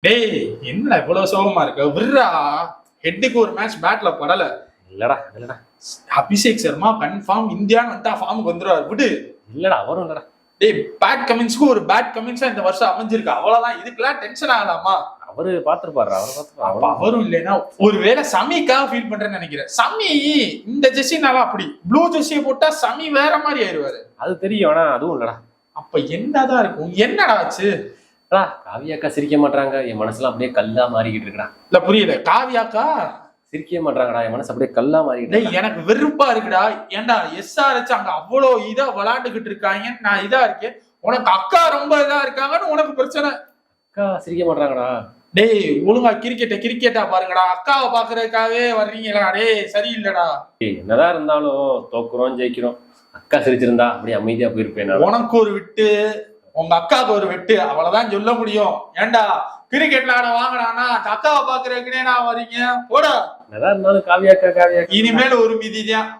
டேய் என்னடா இவ்வளவு சோகமா இருக்க விர்ரா. ஹெட்டுக்கு ஒரு மேட்ச் பேட்ல படல. இல்லடா. அபிஷேக் சர்மா கன்ஃபார்ம் இந்தியான்னு வந்தா ஃபார்முக்கு வந்துருவாரு விடு. இல்லடா வரும் இல்லடா. டேய் பேட் கமின்ஸ்க்கு ஒரு பேட் கமின்ஸா இந்த வருஷம் அமைஞ்சிருக்கு அவ்வளவுதான். இதுக்கெல்லாம் டென்ஷன் ஆகலாமா? அவரு பாத்துருப்பாரு. அவரும் இல்லைன்னா ஒருவேளை சமிக்காக ஃபீல் பண்றேன்னு நினைக்கிறேன். சமி இந்த ஜெர்சினால அப்படி ப்ளூ ஜெர்சியை போட்டா சமி வேற மாதிரி ஆயிடுவாரு. அது தெரியும். ஆனா அதுவும் இல்லடா. அப்ப என்னதான் இருக்கும்? என்னடா ஆச்சு? காவியாக்கா சிரிக்க மாட்டாங்க. என் மனசுல அப்படியே கல்லா மாறிக்கிட்டு இருக்கா. இல்ல புரியல. காவியாக்கா சிரிக்கவே மாட்டாங்கடா. என் மனசு அப்படியே கல்லா மாறிக்கிட்டு. எனக்கு வெறுப்பா இருக்குடா. ஏன்டா எஸ்ஆர்எச் அங்க அவ்வளவு இதா விளையாண்டுகிட்டு இருக்காங்க, நான் இதா இருக்கேன். உனக்கு அக்கா ரொம்ப இதா இருக்காங்கன்னு உனக்கு பிரச்சனை. அக்கா சிரிக்க மாட்டாங்கடா. டேய் ஒழுங்கா கிரிக்கெட்டா பாருங்கடா. அக்காவை பாக்குறதுக்காகவே வர்றீங்களா? டேய் சரியில்லடா. என்னதான் இருந்தாலும் தோக்குறோம் ஜெயிக்கிறோம். அக்கா சிரிச்சிருந்தா அப்படியே அமைதியா போயிருப்பேன். உனக்கு ஒரு விட்டு, உங்க அக்காவுக்கு ஒரு வெட்டு, அவ்வளவுதான் சொல்ல முடியும். ஏன்டா கிரிக்கெட்ல ஆட வாங்கினானா அக்காவை பாக்குறதுக்குனே நான் வரீங்க போட. என்னதான் இருந்தாலும் காவியாக்கா இனிமேல் ஒரு மிதிதான்.